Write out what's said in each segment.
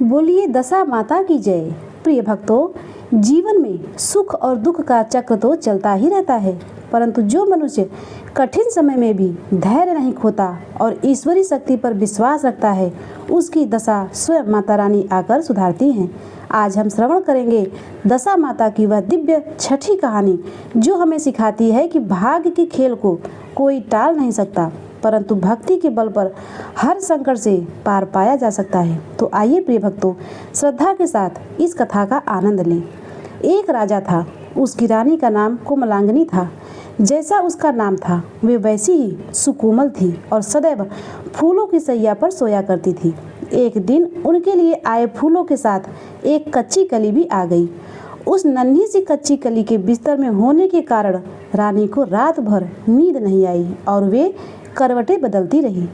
बोलिए दशा माता की जय। प्रिय भक्तों, जीवन में सुख और दुख का चक्र तो चलता ही रहता है, परंतु जो मनुष्य कठिन समय में भी धैर्य नहीं खोता और ईश्वरी शक्ति पर विश्वास रखता है, उसकी दशा स्वयं माता रानी आकर सुधारती हैं। आज हम श्रवण करेंगे दशा माता की वह दिव्य छठी कहानी, जो हमें सिखाती है कि भाग्य के खेल को कोई टाल नहीं सकता, परंतु भक्ति के बल पर हर संकट से पार पाया जा सकता है। तो आइए प्रिय भक्तों, श्रद्धा के साथ इस कथा का आनंद लें। एक राजा था, उसकी रानी का नाम कोमलांगिनी था। जैसा उसका नाम था, वे वैसी ही सुकोमल थी और सदैव फूलों की सैया पर सोया करती थी। एक दिन उनके लिए आए फूलों के साथ एक कच्ची कली भी आ गई। उस नन्ही सी कच्ची कली के बिस्तर में होने के कारण रानी को रात भर नींद नहीं आई और वे करवटें बदलती रही।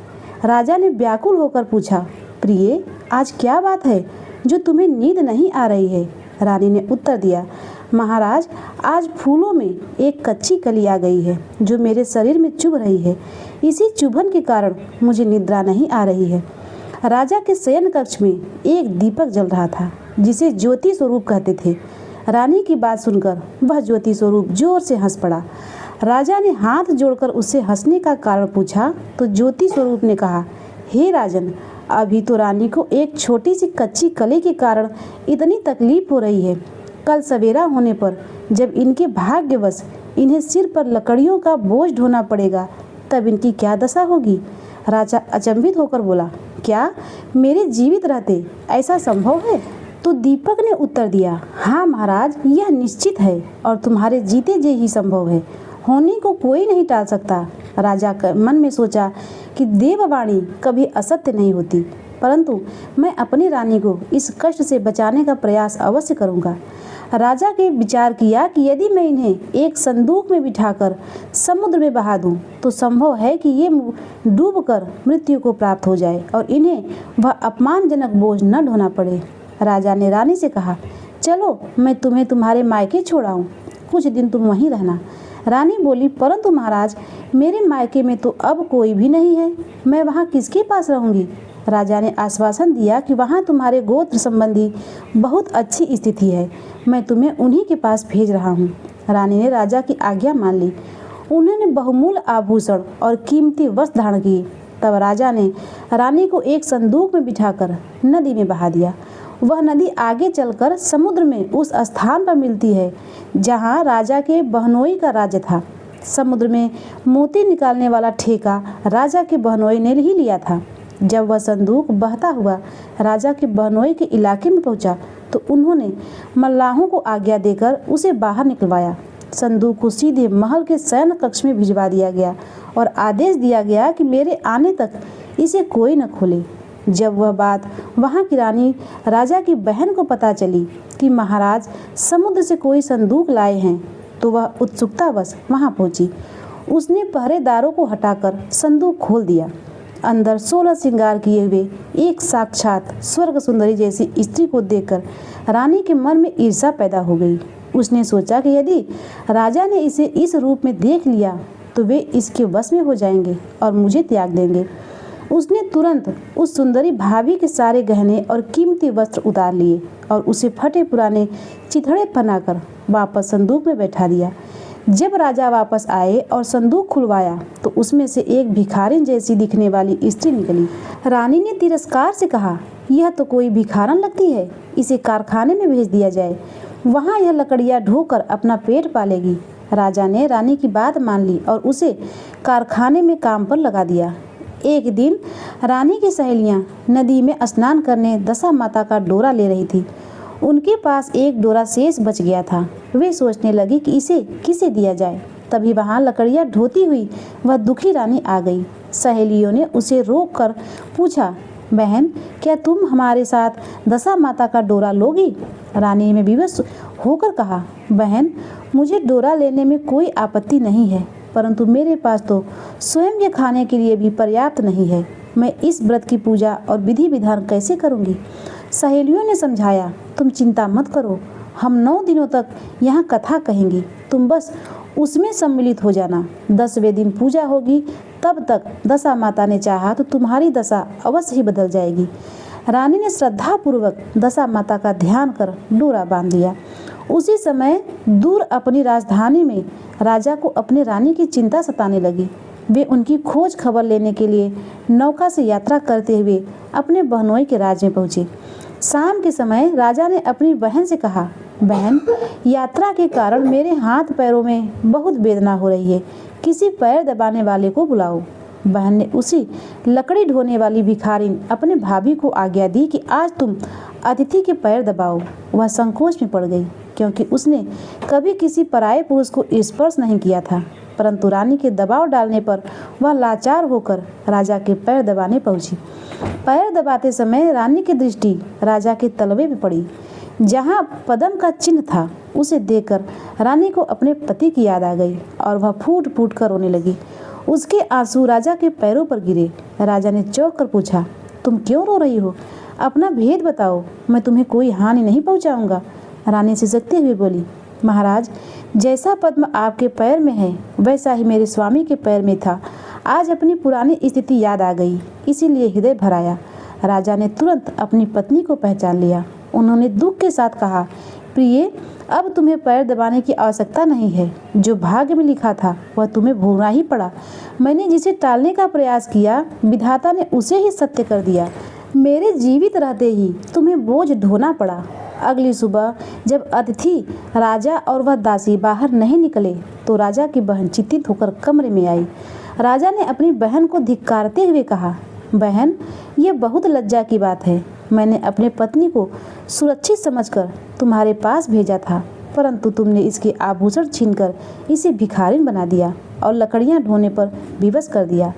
राजा ने व्याकुल होकर पूछा, प्रिय, आज क्या बात है जो तुम्हें नींद नहीं आ रही है? रानी ने उत्तर दिया, महाराज, आज फूलों में एक कच्ची कली आ गई है जो मेरे शरीर में चुभ रही है। इसी चुभन के कारण मुझे निद्रा नहीं आ रही है। राजा के शयन कक्ष में एक दीपक जल रहा था, जिसे ज्योति स्वरूप कहते थे। रानी की बात सुनकर वह ज्योति स्वरूप जोर से हंस पड़ा। राजा ने हाथ जोड़कर उससे हंसने का कारण पूछा तो ज्योति स्वरूप ने कहा, हे राजन, अभी तो रानी को एक छोटी सी कच्ची कली के कारण इतनी तकलीफ हो रही है। कल सवेरा होने पर जब इनके भाग्यवश इन्हें सिर पर लकड़ियों का बोझ ढोना पड़ेगा, तब इनकी क्या दशा होगी? राजा अचंभित होकर बोला, क्या मेरे जीवित रहते ऐसा संभव है? तो दीपक ने उत्तर दिया, हाँ महाराज, यह निश्चित है और तुम्हारे जीते जी ही संभव है। होने को कोई नहीं टाल सकता। राजा का मन में सोचा कि देववाणी कभी असत्य नहीं होती, परंतु मैं अपनी रानी को इस कष्ट से बचाने का प्रयास अवश्य करूंगा। राजा के विचार किया कि यदि मैं इन्हें एक संदूक में बिठाकर समुद्र में बहा दूं, तो संभव है कि ये डूबकर मृत्यु को प्राप्त हो जाए और इन्हें वह अपमानजनक बोझ न ढोना पड़े। राजा ने रानी से कहा, चलो मैं तुम्हें तुम्हारे मायके छोड़ाऊं, कुछ दिन तुम वहीं रहना। रानी बोली, परंतु महाराज, मेरे मायके में तो अब कोई भी नहीं है, मैं वहाँ किसके पास रहूँगी? राजा ने आश्वासन दिया कि वहाँ तुम्हारे गोत्र संबंधी बहुत अच्छी स्थिति है, मैं तुम्हें उन्हीं के पास भेज रहा हूँ। रानी ने राजा की आज्ञा मान ली। उन्होंने बहुमूल्य आभूषण और कीमती वस्त्र धारण किए। तब राजा ने रानी को एक संदूक में बिठाकर नदी में बहा दिया। वह नदी आगे चलकर समुद्र में उस स्थान पर मिलती है जहाँ राजा के बहनोई का राज्य था। समुद्र में मोती निकालने वाला ठेका राजा के बहनोई ने ही लिया था। जब वह संदूक बहता हुआ राजा के बहनोई के इलाके में पहुंचा, तो उन्होंने मल्लाहों को आज्ञा देकर उसे बाहर निकलवाया। संदूक को सीधे महल के शयन कक्ष में भिजवा दिया गया और आदेश दिया गया कि मेरे आने तक इसे कोई न खोले। जब वह बात वहाँ की रानी राजा की बहन को पता चली कि महाराज समुद्र से कोई संदूक लाए हैं, तो वह उत्सुकतावश वहाँ पहुँची। उसने पहरेदारों को हटाकर संदूक खोल दिया। अंदर 16 श्रृंगार किए हुए एक साक्षात स्वर्ग सुंदरी जैसी स्त्री को देखकर रानी के मन में ईर्ष्या पैदा हो गई। उसने सोचा कि यदि राजा ने इसे इस रूप में देख लिया तो वे इसके वश में हो जाएंगे और मुझे त्याग देंगे। उसने तुरंत उस सुंदरी भाभी के सारे गहने और कीमती वस्त्र उतार लिए और उसे फटे पुराने चिथड़े पहनाकर वापस संदूक में बैठा दिया। जब राजा वापस आए और संदूक खुलवाया, तो उसमें से एक भिखारिन जैसी दिखने वाली स्त्री निकली। रानी ने तिरस्कार से कहा, यह तो कोई भिखारन लगती है, इसे कारखाने में भेज दिया जाए, वहाँ यह लकड़ियाँ ढोकर अपना पेट पालेगी। राजा ने रानी की बात मान ली और उसे कारखाने में काम पर लगा दिया। एक दिन रानी की सहेलियां नदी में स्नान करने दशा माता का डोरा ले रही थी। उनके पास एक डोरा शेष बच गया था। वे सोचने लगी कि इसे किसे दिया जाए। तभी वहां लकड़ियां ढोती हुई वह दुखी रानी आ गई। सहेलियों ने उसे रोककर पूछा, बहन, क्या तुम हमारे साथ दशा माता का डोरा लोगी? रानी ने विवश होकर कहा, बहन, मुझे डोरा लेने में कोई आपत्ति नहीं है, परंतु मेरे पास तो स्वयं के खाने के लिए भी पर्याप्त नहीं है। मैं इस व्रत की पूजा और विधि विधान कैसे करूंगी? सहेलियों ने समझाया, तुम चिंता मत करो, हम 9 दिनों तक यहाँ कथा कहेंगी, तुम बस उसमें सम्मिलित हो जाना। 10वें दिन पूजा होगी, तब तक दशा माता ने चाहा तो तुम्हारी दशा अवश्य ही बदल जाएगी। रानी ने श्रद्धा पूर्वक दशा माता का ध्यान कर डोरा बांध दिया। उसी समय दूर अपनी राजधानी में राजा को अपनी रानी की चिंता सताने लगी। वे उनकी खोज खबर लेने के लिए नौका से यात्रा करते हुए अपने बहनोई के राज्य में पहुंचे। शाम के समय राजा ने अपनी बहन से कहा, बहन, यात्रा के कारण मेरे हाथ पैरों में बहुत वेदना हो रही है, किसी पैर दबाने वाले को बुलाओ। बहन ने उसी लकड़ी ढोने वाली भिखारिन अपने भाभी को आज्ञा दी कि आज तुम अतिथि के पैर दबाओ। वह संकोच में पड़ गई, क्योंकि उसने कभी किसी पराये पुरुष को स्पर्श नहीं किया था, परंतु रानी के दबाव डालने पर वह लाचार होकर राजा के पैर दबाने पहुंची। पैर दबाते समय रानी की दृष्टि राजा के तलवे में पड़ी, जहां पद्म का चिन्ह था। उसे देखकर रानी को अपने पति की याद आ गई और वह फूट फूट कर रोने लगी। उसके आंसू राजा के पैरों पर गिरे। राजा ने चौंक कर पूछा, तुम क्यों रो रही हो? अपना भेद बताओ, मैं तुम्हें कोई हानि नहीं पहुंचाऊंगा। रानी सिसकते हुए बोली, महाराज, जैसा पद्म आपके पैर में है वैसा ही मेरे स्वामी के पैर में था। आज अपनी पुरानी स्थिति याद आ गई, इसीलिए हृदय भर आया। राजा ने तुरंत अपनी पत्नी को पहचान लिया। उन्होंने दुख के साथ कहा, प्रिय, अब तुम्हें पैर दबाने की आवश्यकता नहीं है। जो भाग्य में लिखा था वह तुम्हें भोगना ही पड़ा। मैंने जिसे टालने का प्रयास किया, विधाता ने उसे ही सत्य कर दिया। मेरे जीवित रहते ही तुम्हें बोझ ढोना पड़ा। अगली सुबह जब अतिथि, राजा और वह दासी बाहर नहीं निकले तो राजा की बहन चिंतित होकर कमरे में आई। राजा ने अपनी बहन को धिक्कारते हुए कहा, बहन, यह बहुत लज्जा की बात है। मैंने अपने पत्नी को सुरक्षित समझकर तुम्हारे पास भेजा था, परंतु तुमने इसके आभूषण छीनकर इसे भिखारिन बना दिया और लकड़ियां ढोने पर विवश कर दिया।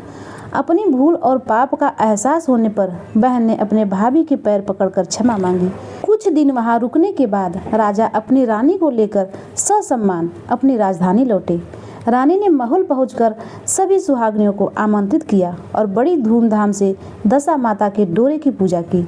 अपनी भूल और पाप का एहसास होने पर बहन ने अपने भाभी के पैर पकड़कर क्षमा मांगी। कुछ दिन वहां रुकने के बाद राजा अपनी रानी को लेकर ससम्मान अपनी राजधानी लौटे। रानी ने महल पहुंचकर सभी सुहागनियों को आमंत्रित किया और बड़ी धूमधाम से दशा माता के डोरे की पूजा की।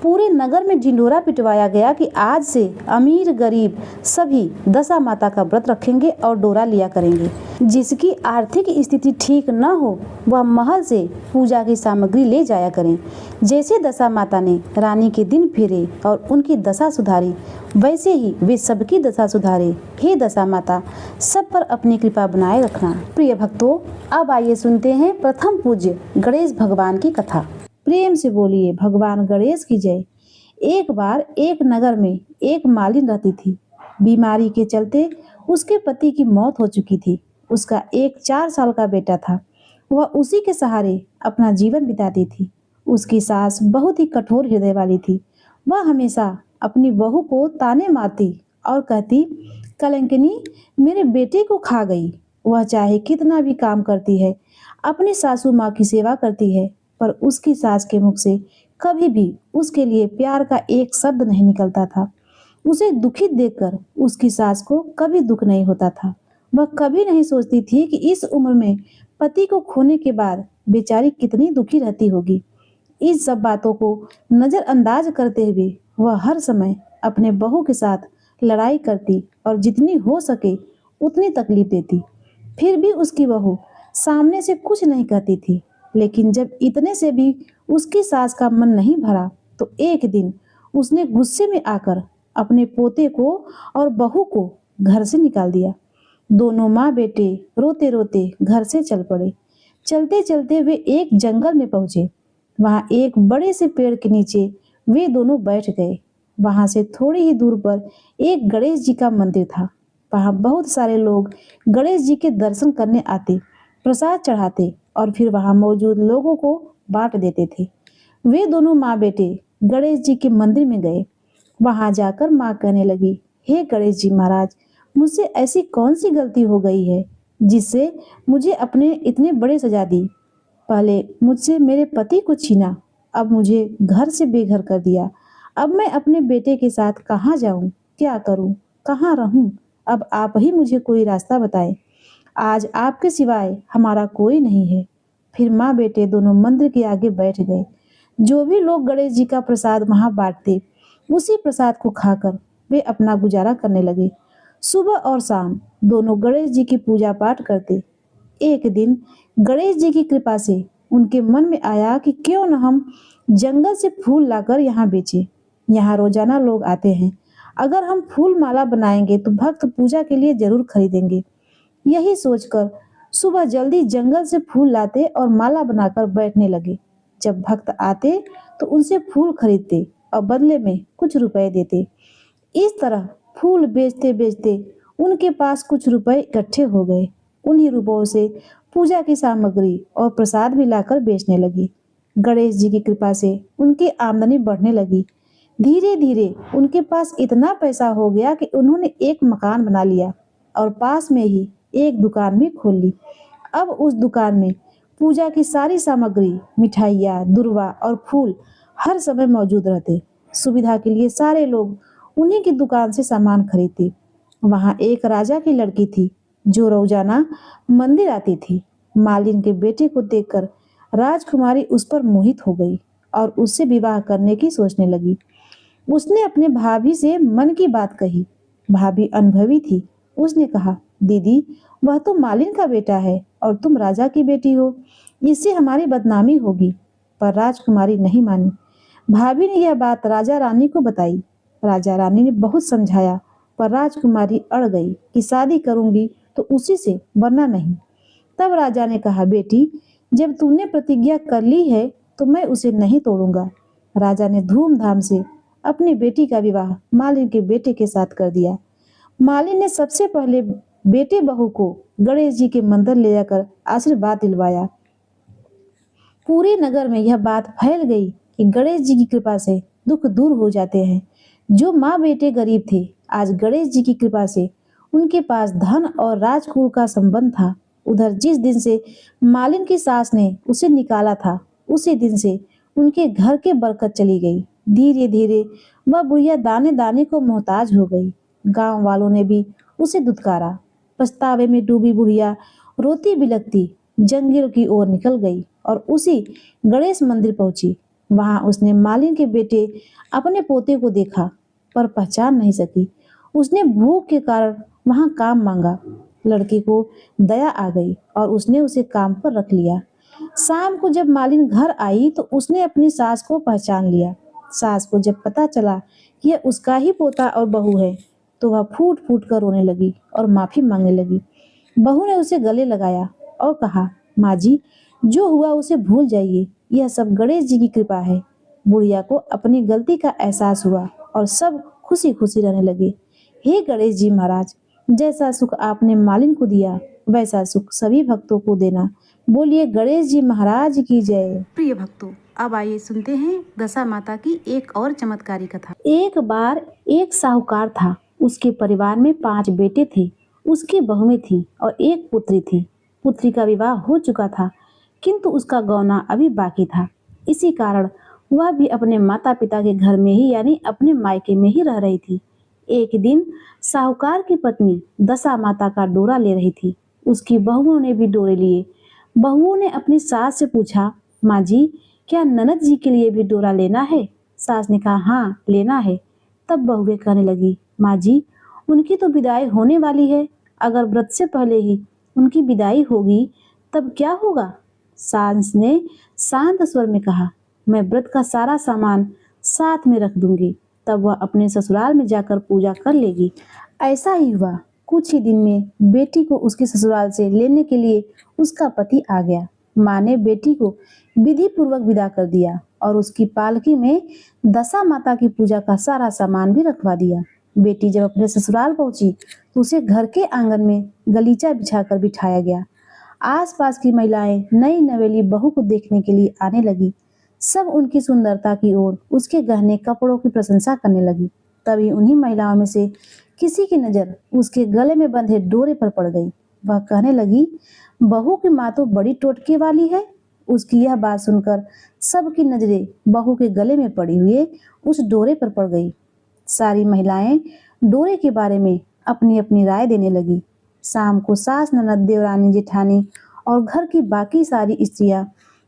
पूरे नगर में ढिंढोरा पिटवाया गया कि आज से अमीर गरीब सभी दशा माता का व्रत रखेंगे और डोरा लिया करेंगे। जिसकी आर्थिक स्थिति ठीक न हो वह महल से पूजा की सामग्री ले जाया करें। जैसे दशा माता ने रानी के दिन फेरे और उनकी दशा सुधारी, वैसे ही वे सबकी दशा सुधारे। हे दशा माता, सब पर अपनी कृपा बनाए रखना। प्रिय भक्तों, अब आइए सुनते हैं प्रथम पूज्य गणेश भगवान की कथा। प्रेम से बोलिए भगवान गणेश की जय। एक बार एक नगर में एक मालिन रहती थी। बीमारी के चलते उसके पति की मौत हो चुकी थी। उसका एक 4 साल का बेटा था। वह उसी के सहारे अपना जीवन बिताती थी। उसकी सास बहुत ही कठोर हृदय वाली थी। वह हमेशा अपनी बहू को ताने मारती और कहती, कलंकिनी मेरे बेटे को खा गई। वह चाहे कितना भी काम करती है, अपनी सासू माँ की सेवा करती है, पर उसकी सास के मुख से कभी भी उसके लिए प्यार का एक शब्द नहीं निकलता था। उसे दुखित देखकर उसकी सास को कभी दुख नहीं होता था। वह कभी नहीं सोचती थी कि इस उम्र में पति को खोने के बाद बेचारी कितनी दुखी रहती होगी। इस सब बातों को नजरअंदाज करते हुए वह हर समय अपने बहू के साथ लड़ाई करती और जितनी हो सके उतनी तकलीफ देती। फिर भी उसकी बहू सामने से कुछ नहीं कहती थी। लेकिन जब इतने से भी उसकी सास का मन नहीं भरा तो एक दिन उसने गुस्से में आकर अपने पोते को और बहू को घर से निकाल दिया। दोनों माँ बेटे रोते रोते घर से चल पड़े। चलते चलते वे एक जंगल में पहुंचे। वहां एक बड़े से पेड़ के नीचे वे दोनों बैठ गए। वहां से थोड़ी ही दूर पर एक गणेश जी का मंदिर था। वहां बहुत सारे लोग गणेश जी के दर्शन करने आते, प्रसाद चढ़ाते और फिर वहां मौजूद लोगों को बांट देते थे। वे दोनों माँ बेटे गणेश जी के मंदिर में गए। वहां जाकर माँ कहने लगी, हे गणेश जी महाराज, मुझसे ऐसी कौन सी गलती हो गई है जिससे मुझे अपने इतने बड़े सजा दी। पहले मुझसे मेरे पति को छीना, अब मुझे घर से बेघर कर दिया। अब मैं अपने बेटे के साथ कहाँ जाऊं, क्या करूं, कहाँ रहूं? अब आप ही मुझे कोई रास्ता बताएं। आज आपके सिवाय हमारा कोई नहीं है। फिर माँ बेटे दोनों मंदिर के आगे बैठ गए। जो भी लोग गणेश जी का प्रसाद वहां बांटते, उसी प्रसाद को खाकर वे अपना गुजारा करने लगे। सुबह और शाम दोनों गणेश जी की पूजा पाठ करते। एक दिन गणेश जी की कृपा से उनके मन में आया कि क्यों न हम जंगल से फूल लाकर यहाँ बेचें। यहाँ रोजाना लोग आते हैं। अगर हम फूल माला बनाएंगे तो भक्त पूजा के लिए जरूर खरीदेंगे। यही सोचकर सुबह जल्दी जंगल से फूल लाते और माला बनाकर बैठने लगे। जब भक्त आते तो उनसे फूल खरीदते और बदले में कुछ रुपए देते। इस तरह फूल बेचते बेचते उनके पास कुछ रुपए इकट्ठे हो गए। उन्हीं रुपयों से पूजा की सामग्री और प्रसाद भी लाकर बेचने लगी। गणेश जी की कृपा से उनकी आमदनी बढ़ने लगी। धीरे धीरे उनके पास इतना पैसा हो गया कि उन्होंने एक मकान बना लिया और पास में ही एक दुकान भी खोल ली। अब उस दुकान में पूजा की सारी सामग्री, मिठाइयाँ, दुर्वा और फूल हर समय मौजूद रहते। सुविधा के लिए सारे लोग उन्हीं की दुकान से सामान खरीदते। वहाँ एक राजा की लड़की थी जो रोजाना मंदिर आती थी। मालिन के बेटे को देखकर राजकुमारी उस पर मोहित हो गई और उससे विवाह करने की सोचने लगी। उसने अपने भाभी से मन की बात कही। भाभी अनुभवी थी। उसने कहा, दीदी, वह तो मालिन का बेटा है और तुम राजा की बेटी हो, इससे हमारी बदनामी होगी। पर राजकुमारी नहीं मानी। भाभी ने यह बात राजा रानी को बताई। राजा रानी ने बहुत समझाया पर राजकुमारी अड़ गई कि शादी करूंगी तो उसी से, वरना नहीं। तब राजा ने कहा, बेटी, जब तूने प्रतिज्ञा कर ली है तो मैं उसे नहीं तोड़ूंगा। राजा ने धूमधाम से अपनी बेटी का विवाह मालिन के बेटे के साथ कर दिया। मालिन ने सबसे पहले बेटे बहू को गणेश जी के मंदिर ले जाकर आशीर्वाद दिलवाया। पूरे नगर में यह बात फैल गई कि गणेश जी की कृपा से दुख दूर हो जाते हैं। जो माँ बेटे गरीब थे, आज गणेश जी की कृपा से उनके पास धन और राजकुल का संबंध था। उधर जिस दिन से मालिन की सास ने उसे निकाला था, उसी दिन से उनके घर के बरकत चली गई। धीरे धीरे वह बुढ़िया दाने दाने को मोहताज हो गई। गांव वालों ने भी उसे दुत्कारा। पछतावे में डूबी बुढ़िया रोती बिलखती जंगल की ओर निकल गई और उसी गणेश मंदिर पहुंची। वहां उसने मालिन के बेटे अपने पोते को देखा पर पहचान नहीं सकी। उसने भूख के कारण वहां काम मांगा। लड़की को दया आ गई और उसने उसे काम पर रख लिया। शाम को जब मालिन घर आई तो उसने अपनी सास को पहचान लिया। सास को जब पता चला कि यह उसका ही पोता और बहू है तो वह फूट फूट कर रोने लगी और माफी मांगने लगी। बहू ने उसे गले लगाया और कहा, माँ जी, जो हुआ उसे भूल जाइए, यह सब गणेश जी की कृपा है। बुढ़िया को अपनी गलती का एहसास हुआ और सब खुशी खुशी रहने लगे। हे गणेश जी महाराज, जैसा सुख आपने मालिन को दिया वैसा सुख सभी भक्तों को देना। बोलिए गणेश जी महाराज की जय। प्रिय भक्तों, अब आइए सुनते हैं दशा माता की एक और चमत्कारी कथा। एक बार एक साहूकार था। उसके परिवार में 5 बेटे थे। उसकी बहुएं थी और एक पुत्री थी। पुत्री का विवाह हो चुका था किंतु उसका गौना अभी बाकी था। इसी कारण वह भी अपने माता पिता के घर में ही यानी अपने मायके में ही रह रही थी। एक दिन साहूकार की पत्नी दशा माता का डोरा ले रही थी। उसकी बहुओं ने भी डोरे लिए। बहुओं ने अपनी सास से पूछा, माँ जी, क्या ननद जी के लिए भी डोरा लेना है? सास ने कहा, हाँ लेना है। तब बहुएं कहने लगी, माँ जी, उनकी तो विदाई होने वाली है। अगर व्रत से पहले ही उनकी विदाई होगी तब क्या होगा? सास ने शांत स्वर में कहा, मैं व्रत का सारा सामान साथ में रख दूंगी, तब वह अपने ससुराल में जाकर पूजा कर लेगी। ऐसा ही हुआ। कुछ ही दिन में बेटी को उसके ससुराल से लेने के लिए उसका पति आ गया। माँ ने बेटी को विधि पूर्वक विदा कर दिया और उसकी पालकी में दशा माता की पूजा का सारा सामान भी रखवा दिया। बेटी जब अपने ससुराल पहुंची तो उसे घर के आंगन में गलीचा बिछाकर बिठाया गया। आसपास की महिलाएं नई नवेली बहू को देखने के लिए आने लगी। सब उनकी सुंदरता की ओर, उसके गहने कपड़ों की प्रशंसा करने लगी। तभी उन्हीं महिलाओं में से किसी की नजर उसके गले में बंधे डोरे पर पड़ गई। वह कहने लगी, बहू की माँ तो बड़ी टोटके वाली है। उसकी यह बात सुनकर सबकी नजरें बहू के गले में पड़ी हुए उस डोरे पर पड़ गई। सारी महिलाएं डोरे के बारे में अपनी अपनी राय देने लगी। शाम को सास, ननद, देवरानी, जेठानी और घर की बाकी सारी स्त्रियां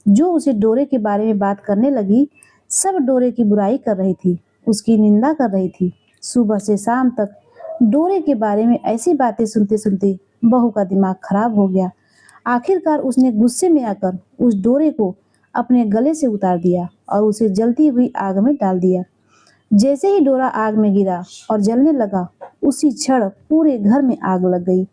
जो उसे डोरे के बारे में बात करने लगी, सब डोरे की बुराई कर रही थी, उसकी निंदा कर रही थी। सुबह से शाम तक डोरे के बारे में ऐसी बातें सुनते सुनते बहू का दिमाग खराब हो गया। आखिरकार उसने गुस्से में आकर उस डोरे को अपने गले से उतार दिया और उसे जलती हुई आग में डाल दिया। जैसे ही डोरा आग में गिरा और जलने लगा, उसी क्षण पूरे घर में आग लग गई।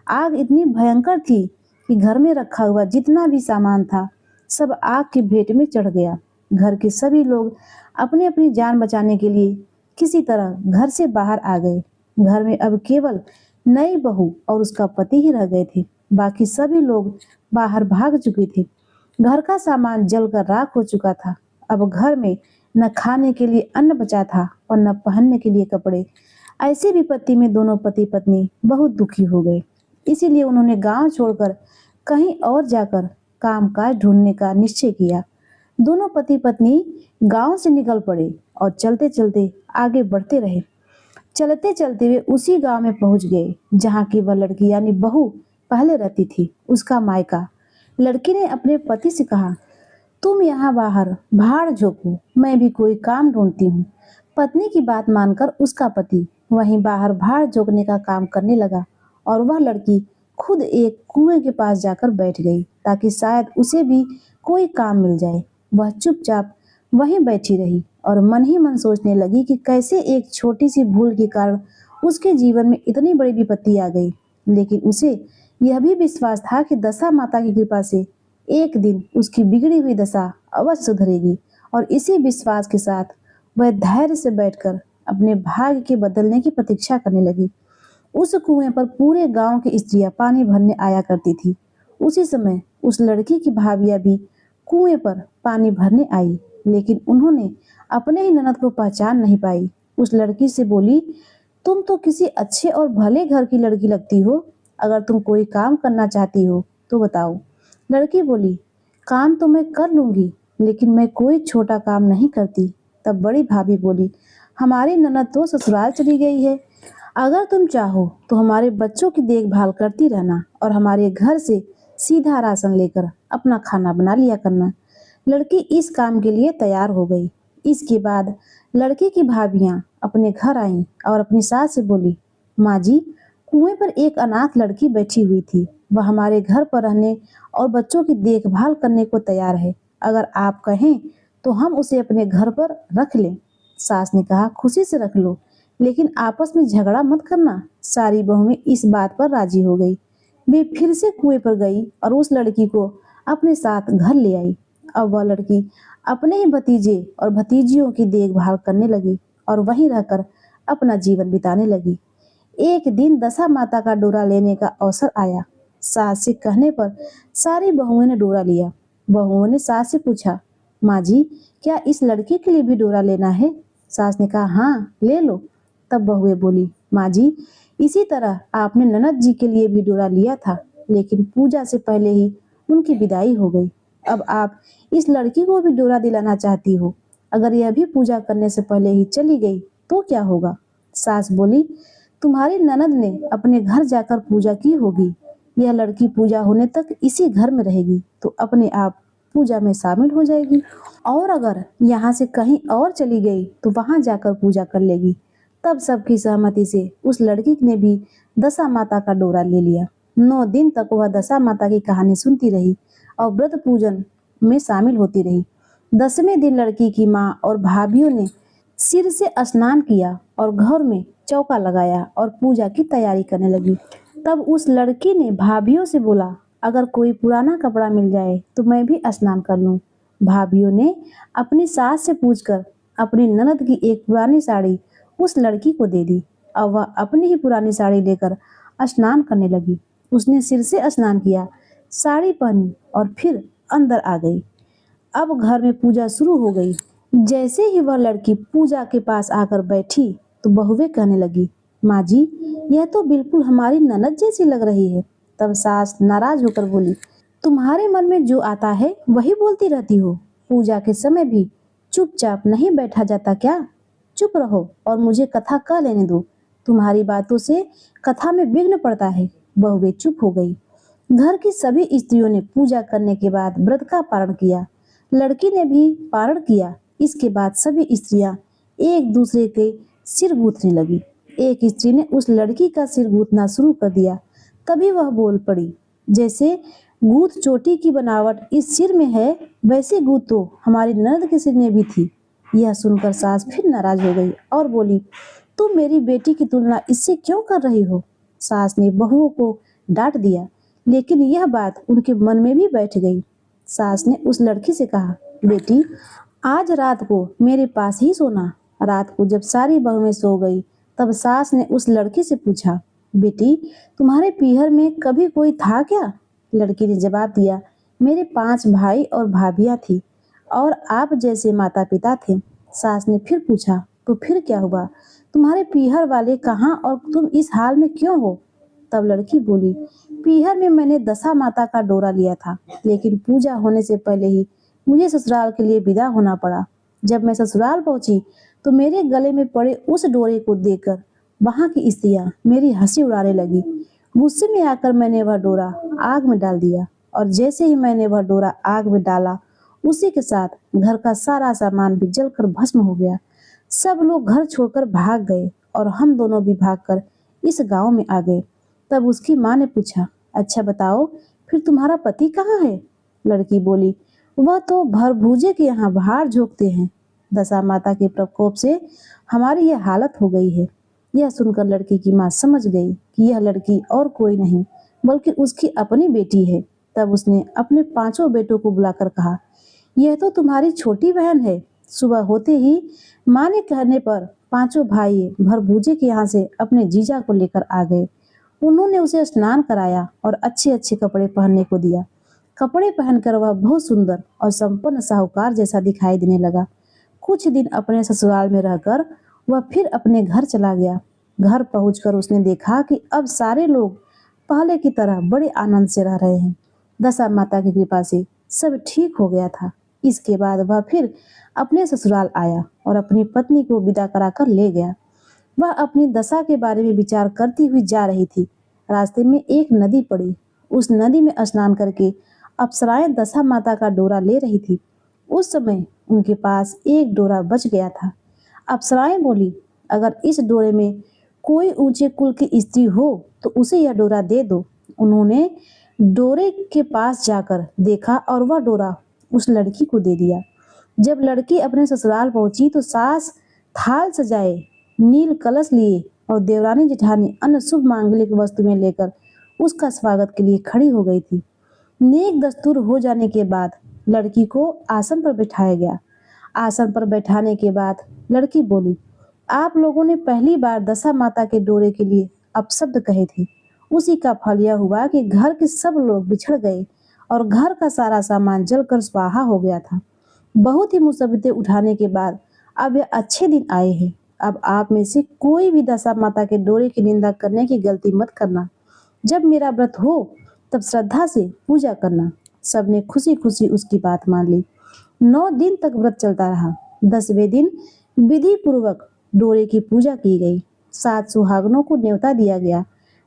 आग इतनी भयंकर थी कि घर में रखा हुआ जितना भी सामान था सब आग की भेंट में चढ़ गया। घर के सभी लोग अपनी अपनी जान बचाने के लिए किसी तरह घर से बाहर आ गए। घर में अब केवल नई बहू और उसका पति ही रह गए थे। बाकी सभी लोग बाहर भाग चुके थे। घर का सामान जलकर राख हो चुका था। अब घर में न खाने के लिए अन्न बचा था और न पहनने के लिए कपड़े। ऐसी विपत्ति में दोनों पति पत्नी बहुत दुखी हो गए। इसीलिए उन्होंने गांव छोड़कर कहीं और जाकर कामकाज ढूंढने का निश्चय किया। दोनों पति पत्नी गांव से निकल पड़े और चलते चलते आगे बढ़ते रहे। चलते चलते वे उसी गांव में पहुंच गए जहां की वह लड़की यानी बहू पहले रहती थी, उसका मायका। लड़की ने अपने पति से कहा, तुम यहाँ बाहर भाड़ झोंको, मैं भी कोई काम ढूंढती हूँ। पत्नी की बात मानकर उसका पति वहीं बाहर भाड़ झोंकने का काम करने लगा और वह लड़की खुद एक कुएं के पास जाकर बैठ गई ताकि शायद उसे भी कोई काम मिल जाए। वह चुपचाप वहीं बैठी रही और मन ही मन सोचने लगी कि कैसे एक छोटी सी भूल के कारण उसके जीवन में इतनी बड़ी विपत्ति आ गई। लेकिन उसे यह भी विश्वास था कि दशा माता की कृपा से एक दिन उसकी बिगड़ी हुई दशा अवश्य सुधरेगी और इसी विश्वास के साथ वह धैर्य से बैठकर अपने भाग्य के बदलने की प्रतीक्षा करने लगी। उस कुएं पर पूरे गांव की स्त्रियां पानी भरने आया करती थी। उसी समय उस लड़की की भाभियां भी कुएं पर पानी भरने आई, लेकिन उन्होंने अपने ही ननद को पहचान नहीं पाई। उस लड़की से बोली, तुम तो किसी अच्छे और भले घर की लड़की लगती हो, अगर तुम कोई काम करना चाहती हो तो बताओ। लड़की बोली, काम तो मैं कर लूंगी, लेकिन मैं कोई छोटा काम नहीं करती। तब बड़ी भाभी बोली, हमारी ननद तो ससुराल चली गई है, अगर तुम चाहो तो हमारे बच्चों की देखभाल करती रहना और हमारे घर से सीधा राशन लेकर अपना खाना बना लिया करना। लड़की इस काम के लिए तैयार हो गई। इसके बाद लड़की की भाभियां अपने घर आईं और अपनी सास से बोली, माँ जी, कुएं पर एक अनाथ लड़की बैठी हुई थी। वह हमारे घर पर रहने और बच्चों की देखभाल करने को तैयार है। अगर आप कहें तो हम उसे अपने घर पर रख लें। सास ने कहा, खुशी से रख लो, लेकिन आपस में झगड़ा मत करना। सारी बहुएं इस बात पर राजी हो गई। वे फिर से कुएं पर गई और उस लड़की को अपने साथ घर ले आई। अब वह लड़की अपने ही भतीजे और भतीजियों की देखभाल करने लगी और वहीं रहकर अपना जीवन बिताने लगी। एक दिन दशा माता का डोरा लेने का अवसर आया। सास से कहने पर सारी बहुओं ने डोरा लिया। बहुओं ने सास से पूछा, माँ जी, क्या इस लड़के के लिए भी डोरा लेना है? सास ने कहा, हाँ, ले लो। तब बहुएं बोली, माँ जी, इसी तरह आपने ननद जी के लिए भी डोरा लिया था, लेकिन पूजा से पहले ही उनकी विदाई हो गई। अब आप इस लड़की को भी डोरा दिलाना चाहती हो। अगर यह भी पूजा करने से पहले ही चली गई तो क्या होगा? सास बोली, तुम्हारी ननद ने अपने घर जाकर पूजा की होगी। यह लड़की पूजा होने तक इसी घर में रहेगी तो अपने आप पूजा में शामिल हो जाएगी, और अगर यहाँ से कहीं और चली गई तो वहां जाकर पूजा कर लेगी। तब सबकी सहमति से उस लड़की ने भी दशा माता का डोरा ले लिया। 9 दिन तक वह दशा माता की कहानी सुनती रही और व्रत पूजन में शामिल होती रही। 10वें दिन लड़की की माँ और भाभियों ने सिर से स्नान किया और घर में चौका लगाया और पूजा की तैयारी करने लगी। तब उस लड़की ने भाभियों से बोला, अगर कोई पुराना कपड़ा मिल जाए तो मैं भी स्नान कर लूं। भाभियों ने अपनी सास से पूछकर अपनी ननद की एक पुरानी साड़ी उस लड़की को दे दी। अब वह अपनी ही पुरानी साड़ी लेकर स्नान करने लगी। उसने सिर से स्नान किया, साड़ी पहनी और फिर अंदर आ गई। अब घर में पूजा शुरू हो गई। जैसे ही वह लड़की पूजा के पास आकर बैठी तो बहुएं कहने लगी, माँ जी, यह तो बिल्कुल हमारी ननद जैसी लग रही है। तब सास नाराज होकर बोली, तुम्हारे मन में जो आता है वही बोलती रहती हो। पूजा के समय भी चुपचाप नहीं बैठा जाता क्या? चुप रहो और मुझे कथा कह लेने दो। तुम्हारी बातों से कथा में विघ्न पड़ता है। बहुएं चुप हो गई। घर की सभी स्त्रियों ने पूजा करने के बाद व्रत का पारण किया। लड़की ने भी पारण किया। इसके बाद सभी स्त्रियां एक दूसरे के सिर गूंथने लगी। एक स्त्री ने उस लड़की का सिर गूंथना शुरू कर दिया। तभी वह बोल पड़ी, जैसे गूंथ चोटी की बनावट इस सिर में है, वैसी गूंथ तो हमारी ननद के सिर में भी थी। यह सुनकर सास फिर नाराज हो गई और बोली, तुम मेरी बेटी की तुलना इससे क्यों कर रही हो? सास ने बहुओं को डांट दिया, लेकिन यह बात उनके मन में भी बैठ गई। सास ने उस लड़की से कहा, बेटी, आज रात को मेरे पास ही सोना। रात को जब सारी बहुएं सो गई, तब सास ने उस लड़की से पूछा, बेटी, तुम्हारे पीहर में कभी कोई था क्या? लड़की ने जवाब दिया, मेरे 5 भाई और भाभियां थी और आप जैसे माता पिता थे। सास ने फिर पूछा, तो फिर क्या हुआ? तुम्हारे पीहर वाले कहाँ और तुम इस हाल में क्यों हो? तब लड़की बोली, पीहर में मैंने दशा माता का डोरा लिया था, लेकिन पूजा होने से पहले ही मुझे ससुराल के लिए विदा होना पड़ा। जब मैं ससुराल पहुंची तो मेरे गले में पड़े उस डोरे को देखकर वहां की स्त्रियां मेरी हंसी उड़ाने लगी। गुस्से में आकर मैंने वह डोरा आग में डाल दिया और जैसे ही मैंने वह डोरा आग में डाला, उसी के साथ घर का सारा सामान भी जलकर भस्म हो गया। सब लोग घर छोड़कर भाग गए और हम दोनों भी भागकर इस गांव में आ गए। तब उसकी माँ ने पूछा, अच्छा बताओ, फिर तुम्हारा पति कहाँ है? लड़की बोली, वह तो भरभूजे के यहाँ बाहर झोंकते हैं। दशा माता के प्रकोप से हमारी यह हालत हो गई है। यह सुनकर लड़की की माँ समझ गई कि यह लड़की और कोई नहीं बल्कि उसकी अपनी बेटी है। तब उसने अपने 5 बेटों को बुलाकर कहा, यह तो तुम्हारी छोटी बहन है। सुबह होते ही माँ ने कहने पर 5 भाई भरभूजे के यहाँ से अपने जीजा को लेकर आ गए। उन्होंने उसे स्नान कराया और अच्छे अच्छे कपड़े पहनने को दिया। कपड़े पहनकर वह बहुत सुंदर और संपन्न साहूकार जैसा दिखाई देने लगा। कुछ दिन अपने ससुराल में रहकर वह फिर अपने घर चला गया। घर पहुंचकर उसने देखा कि अब सारे लोग पहले की तरह बड़े आनंद से रह रहे हैं। दशा माता की कृपा से सब ठीक हो गया था। इसके बाद वह फिर अपने ससुराल आया और अपनी पत्नी को विदा कराकर ले गया। वह अपनी दशा के बारे में विचार करती हुई जा रही थी। रास्ते में एक नदी पड़ी। उस नदी में स्नान करके अप्सराएं दशा माता का डोरा ले रही थी। उस समय उनके पास एक डोरा बच गया था। अप्सराएं बोली, अगर इस डोरे में कोई ऊंचे कुल की स्त्री हो तो उसे यह डोरा दे दो। उन्होंने डोरे के पास जाकर देखा और वह डोरा उस लड़की को दे दिया। जब लड़की अपने ससुराल पहुंची तो सास थाल सजाए, नील कलश लिए और देवरानी जेठानी अन्य शुभ मांगलिक वस्तुएं लेकर उसका स्वागत के लिए खड़ी हो गई थी। नेक दस्तूर हो जाने के बाद लड़की को आसन पर बैठाया गया। आसन पर बैठाने के बाद लड़की बोली, आप लोगों ने पहली बार दशा माता के डोरे के लिए अपशब्द कहे थे। उसी का फल यह हुआ कि घर के सब लोग बिछड़ गए और घर का सारा सामान जलकर स्वाहा हो गया था। बहुत ही मुसीबतें उठाने के बाद अब यह अच्छे दिन आए हैं। अब आप में से कोई भी दशा माता के डोरे की निंदा करने की गलती मत करना। जब मेरा व्रत हो तब श्रद्धा से पूजा करना। सबने खुशी खुशी उसकी बात मान ली। 9 दिन तक व्रत चलता रहा। 10वें दिन विधि पूर्वक डोरे की पूजा की गई। 7 सुहागनों को न्योता दिया गया,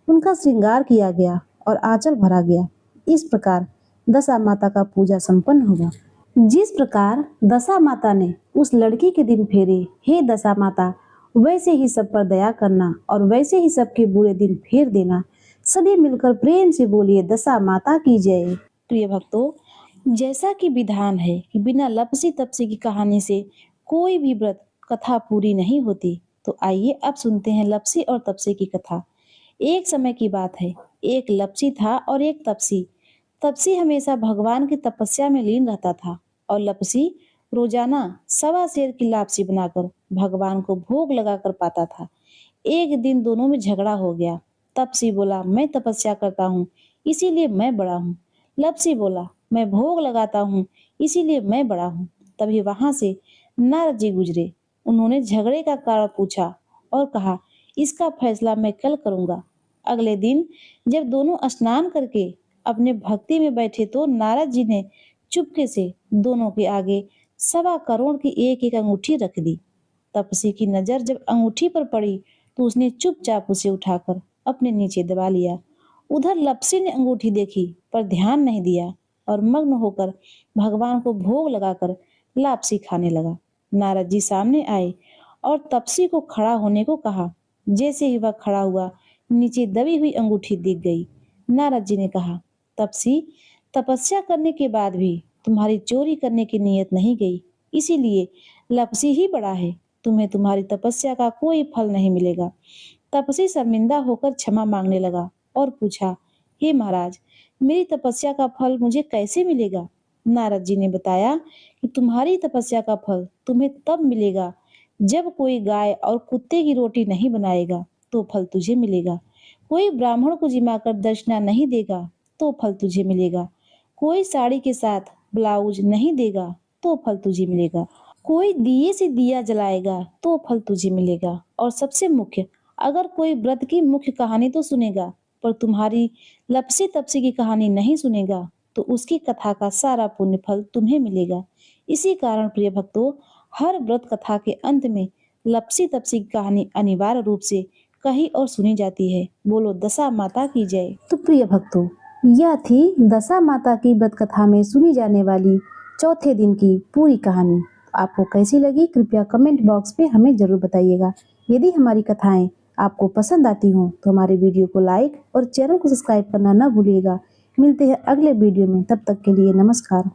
उनका श्रृंगार किया गया और आंचल भरा गया। इस प्रकार दशा माता का पूजा संपन्न हुआ। जिस प्रकार दशा माता ने उस लड़की के दिन फेरे, हे दशा माता, वैसे ही सब पर दया करना और वैसे ही सबके बुरे दिन फेर देना। सभी मिलकर प्रेम से बोलिए, दशा माता की जय। प्रिय भक्तों, जैसा कि विधान है कि बिना लपसी तपसी की कहानी से कोई भी व्रत कथा पूरी नहीं होती, तो आइए अब सुनते हैं लपसी और तपसी की कथा। एक समय की बात है, एक लपसी था और एक तपसी। तपसी हमेशा भगवान की तपस्या में लीन रहता था और लपसी रोजाना 1.25 सेर की लापसी बनाकर भगवान को भोग लगाकर पाता था। एक दिन दोनों में झगड़ा हो गया। तपसी बोला, मैं तपस्या करता हूँ इसीलिए मैं बड़ा हूँ। लपसी बोला, मैं भोग लगाता हूँ इसीलिए मैं बड़ा हूँ। तभी वहां से नारद जी गुजरे। उन्होंने झगड़े का कारण पूछा और कहा, इसका फैसला मैं कल करूंगा। अगले दिन जब दोनों स्नान करके अपने भक्ति में बैठे तो नारद जी ने चुपके से दोनों के आगे 1.25 करोड़ की एक एक अंगूठी रख दी। तपसी की नजर जब अंगूठी पर पड़ी तो उसने चुपचाप उसे उठाकर अपने नीचे दबा लिया। उधर लपसी ने अंगूठी देखी पर ध्यान नहीं दिया और मग्न होकर भगवान को भोग लगाकर लापसी खाने लगा। नारद जी सामने आए और तपसी को खड़ा होने को कहा। जैसे ही वह खड़ा हुआ, नीचे दबी हुई अंगूठी दिख गई। नारद जी ने कहा, तपसी, तपस्या करने के बाद भी तुम्हारी चोरी करने की नीयत नहीं गई, इसीलिए लपसी ही पड़ा है। तुम्हें तुम्हारी तपस्या का कोई फल नहीं मिलेगा। तपसी शर्मिंदा होकर क्षमा मांगने लगा और पूछा, हे महाराज, मेरी तपस्या का फल मुझे कैसे मिलेगा? नारद जी ने बताया कि तुम्हारी तपस्या का फल तुम्हें तब मिलेगा जब कोई गाय और कुत्ते की रोटी नहीं बनाएगा तो फल तुझे मिलेगा। कोई ब्राह्मण को जिमाकर दक्षिणा नहीं देगा तो फल तुझे मिलेगा। कोई साड़ी के साथ ब्लाउज नहीं देगा तो फल तुझे मिलेगा। कोई दिए से दिया जलाएगा तो फल तुझे मिलेगा। और सबसे मुख्य, अगर कोई व्रत की मुख्य कहानी तो सुनेगा पर तुम्हारी लपसी तपसी की कहानी नहीं सुनेगा तो उसकी कथा का सारा पुण्य फल तुम्हें मिलेगा। इसी कारण प्रिय भक्तों, हर व्रत कथा के अंत में लपसी तपसी की कहानी अनिवार्य रूप से कही और सुनी जाती है। बोलो दशा माता की जय। तो प्रिय भक्तों, यह थी दशा माता की व्रत कथा में सुनी जाने वाली चौथे दिन की पूरी कहानी। आपको कैसी लगी कृपया कमेंट बॉक्स में हमें जरूर बताइएगा। यदि हमारी कथाएं आपको पसंद आती हों तो हमारे वीडियो को लाइक और चैनल को सब्सक्राइब करना न भूलिएगा। मिलते हैं अगले वीडियो में, तब तक के लिए नमस्कार।